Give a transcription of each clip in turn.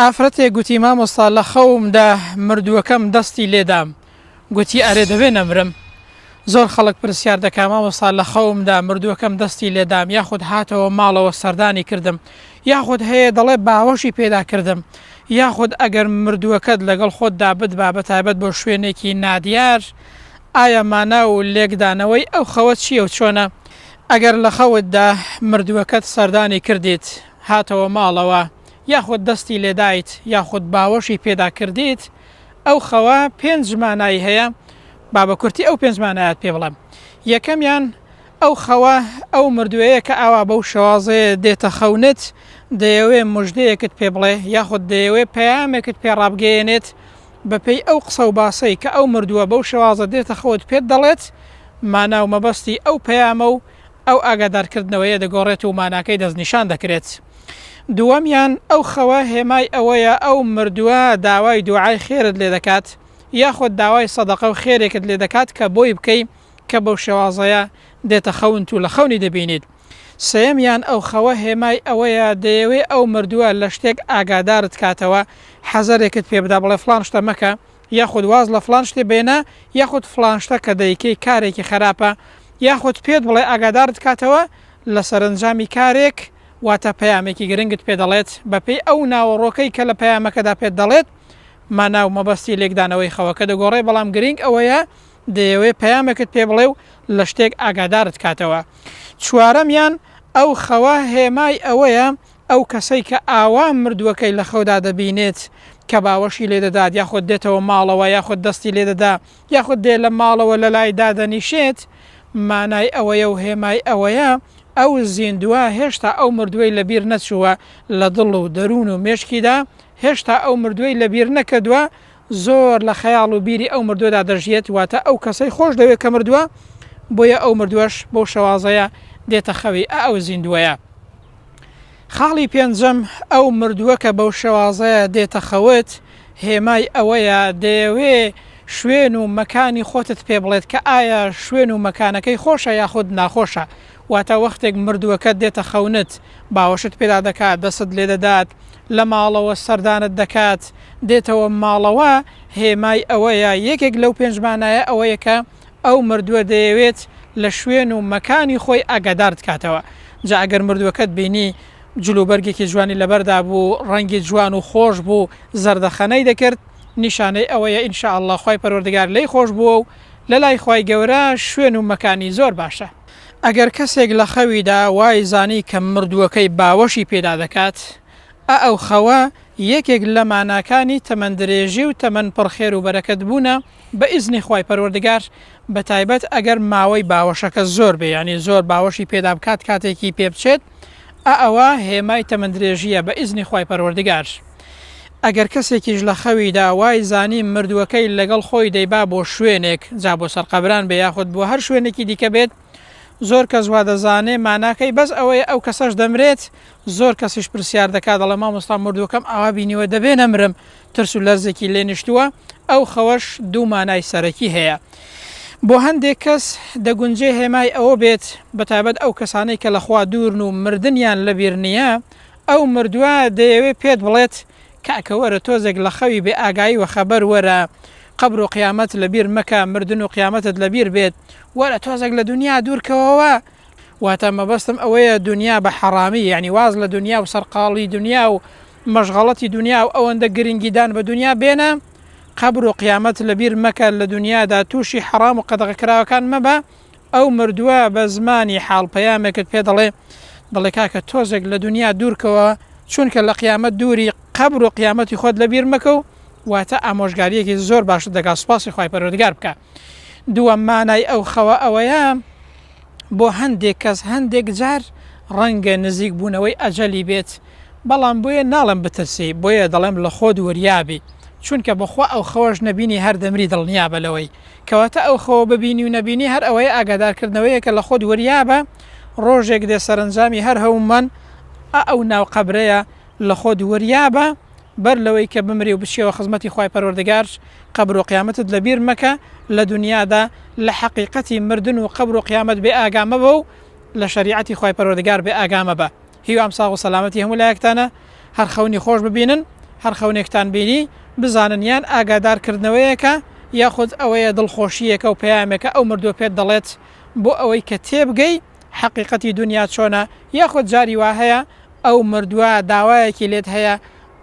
ئافرەتێک گوتی مامۆستا لە خەومدا مردووەکەم دەستی لێدام گوتی ئەرێ دەبێ نەمرم. زۆر خەڵک پرسیار دەکا مامۆستا لە خەومدا مردووەکەم دەستی لێدام یاخود هاتەوە ماڵەوە سەردانی کردم یاخود هەیە دەڵێ باوەشی پێدا کردم یاخود ئەگەر مردووەکەت لەگەڵ خۆتدا بدبا بەتایبەت بۆ شوێنێکی نادیار ئایا مانا و لێکدانەوەی ئەو خەوە چییە و چۆنە؟ ئەگەر لە خەوتدا مردووەکەت سەردانی کردیت هاتەوە ماڵەوە یاخود دەستی لێدایت یاخود باوەشی پێدا کردیت ئەو خەوە 5 مانای هەیە بابە کورتی ئەو 5 مانایەت پێ بڵێم. یەکەمیان ئەو خەوە ئەو مردوەیە کە ئاوا بەو شێوازەیە دێتە خەونت دەیەوێ مژدەیەکت پێ بڵێ یاخود دەیەوێ پەیامێکت پێ ڕابگەیەنێت بەپێی ئەو قسە و باسەی کە ئەو مردووە بەو شێوازە دێتە خەوت پێت دەڵێت مانا و مەبەستی ئەو پەیامە و ئەو ئاگادارکردنەوەیە دەگۆڕێت و ماناکەی دەستنیشان دەکرێت. دووەمیان ئەو خەوە هێمای ئەوەیە ئەو مردووە داوای دوعای خێرت لێ دەکات یاخود داوای سەدەقە و خێرێکت لێ دەکات کە بۆی بکەی کە بەو شێوازەیە دێتە خەونت و لە خەونی دەبینیت. سەیەمیان ئەو خەوە هێمای ئەوەیە دەیەوێ ئەو مردووە لە شتێک ئاگادارت کاتەوە حەزەرێکت پێ بدا بڵێ فلان شتە مەکە یاخود واز لە فلان شتێ بێنە یاخود فلان شتە کە دەیکەی کارێکی خراپە یاخود پێت بڵێ ئاگادارت کاتەوە لە سەرنجامی کارێک واتە پەیامێکی گرنگت پێ دەڵێت بەپێی ئەو ناوەڕۆکەی کە لە پەیامەکەدا پێت دەڵێت مانا و مەبەستی لێکدانەوەی خەوەکە دەگۆڕێ بەڵام گرنگ ئەوەیە دەیەوێ پەیامێکت پێ بڵێ و لە شتێک ئاگادارت کاتەوە. چوارەمیان ئەو خەوە هێمای ئەوەیە ئەو کەسەی کە ئاوا مردووەکەی لە خەودا دەبینێت کە باوەشی لێ دەدات یاخود دێتەوە ماڵەوە یاخود دەستی لێ دەدا یاخود دێ لە ماڵەوە لە لای دادەنیشێت مانای ئەوەیە و هێمای ئەوەیە ئەو زیندووە هێشتا ئەو مردووەی لەبیر نەچووە لە دڵ و دەروون و مێشکیدا هێشتا ئەو مردووەی لەبیر نەکردووە زۆر لە خەیاڵ و بیری ئەو مردووەدا دەژێت واتە ئەو کەسەی خۆش دەوێت کە مردووە بۆیە ئەو مردووەش بۆ شەوازەیە دێتە خەوی ئەو زیندووەیە. خاڵی پێنجەم ئەو مردووە کە بەو شەوازەیە دێتە خەوت هێمای ئەوەیە دەیەوێ شوێن و مەکانی خۆتت پێ بڵێت کە ئایا شوێن و مەکانەکەی خۆشە یاخود ناخۆشە واتە وەختێک مردووەکە دێتە خەونت باوەشت پێدا دەکات دەست لێ دەدات لە ماڵەوە سەردانت دەکات دێتەوە ماڵەوە هێمای ئەوەیە یەکێک لەو 5 مانایە ئەوەیە کە ئەو مردووە دەیەوێت لە شوێن و مەکانی خۆی ئاگادارت کاتەوە. جا ئەگەر مردووەکەت بینی جلوبەرگێکی جوانی لەبەردا بوو ڕەنگی جوان و خۆش بوو زەردەخەنەی دەکرد نیشانەی ئەوەیە ئینشاءالله خوای پەروەردگار لێی خۆش بووە و لە لای خوای گەورە شوێن و مەکانی زۆر باشە. ئەگەر کەسێک لە خەویدا وای زانی کە مردووەکەی باوەشی پێدا دەکات ئەو خەوە یەکێک لە ماناکانی تەمەندرێژی و تەمەند پڕخێر و بەرەکەت بوونە بە ئیزنی خوای پەروەردگار بە تایبەت ئەگەر ماوەی باوەشەکە زۆر بێ ینی زۆر باوەشی پێدا بکات کاتێکی پێ بچێت ئەوە هێمای تەمەندرێژیە بە ئیزنی خوای پەروەردگار. ئەگەر کەسێکیش لە خەویدا وای زانی مردووەکەی لەگەڵ خۆی دەیبا بۆ شوێنێک جا بۆ سەرقەبران بێ یاخود بۆ هەر شوێنێکی دیکە بێت زۆر کەس وا دەزانێ ماناکەی بەس ئەوەیە ئەو کەسەش دەمرێت زۆر کەسیش پرسیار دەکات دەڵێ مامۆستا مردووەکەم ئاوا بینیوە دەبێ نەمرم ترس و لەرزێکی لێ نیشتووە ئەو خەوەش دوو مانای سەرەکی هەیە. بۆ هەندێک کەس دەگونجێ هێمای ئەوە بێت بەتایبەت ئەو کەسانەی کە لەخوا دوورن و مردنیان لەبیر نییە ئەو مردووە دەیەوێت پێت بڵێت کاکە وەرە تۆزێک لە خەوی بێ ئاگایی و خەبەر وەرە قبر و قیامەت لەبیر مەکە مردن و قیامەتت لەبیر بێت وەرە تۆزێک لە دنیا دوورکەوەوە واتە مەبەستم ئەوەیە دنیا بە حەڕامی یعنی واز لە دنیا و سەرقاڵی دنیا و مەشغەڵەتی دنیا و ئەوەندە گرنگیدان بە دنیا بێنە قبر و قیامەت لەبیر مەکە لە دنیادا تووشی حەرام و قەدەغەکراوەکان مەبە ئەو مردووە بە زمانی حاڵ پەیامێکت پێ دەڵێ کاکە تۆزێک لە دنیا دوورکەوە چونکە لە قیامەت دووری قبر و قیامەتی خۆت لەبیر مەکە و واتە ئامۆژگاریەکی زۆر باش دەگا سوپاسی خوای پەروەردگار بکە. دووەم مانای ئەو خەوە ئەوەیە بۆ هەندێک کەس هەندێک جار ڕەنگە نزیک بوونەوەی ئەجەلی بێت بەڵام بۆیە ناڵم بترسی بۆیە دەڵێم لە خۆت وەریابی چونکە بەخوا ئەو خەوەش نەبینی هەر دەمری دڵنیا بەلەوەی کەواتە ئەو خەوە ببینی و نەبینی هەر ئەوەیە ئاگادارکردنەوەیە کە لە خۆت وەریابە ڕۆژێک دێ سەرنجامی هەر هەومان ئەو ناو قەبرەیە لە خۆت وەریابە بەر لەوەی کە بمری و بچیەوە خزمەتی خوای پەروەردگار قبر و قیامەتت لەبیر مەکە لە دنیادا لە حەقیقەتی مردن و قبر و قیامەت بێ ئاگامە بە و لە شەریعەتی خوای پەروەردگار بێ ئاگامە بە. هیوام ساغ و سەلامەتی هەموو لایەکتانە هەر خەونی خۆش ببینن هەر خەونێکتان بینی بزانن یان ئاگادارکردنەوەیەکە یاخود ئەوەیە دڵخۆشیەکە و پەیامێکە ئەو مردووە پێت دەڵێت بۆ ئەوەی کە تێبگەی حقیقەتی دنیا چۆنە یاخود جاری وا هەیە ئەو مردووە داوایەکی لێت هەیە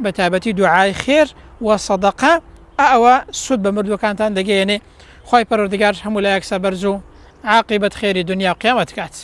بە تایبەتی دوعای خێر و سەدەقە ئەوە سود بە مردوەکانتان دەگەیەنێ. خی پەروەردگار هەموو لایەک سەبەرز و عاقبەت خێری دنیا و قیامەت کات.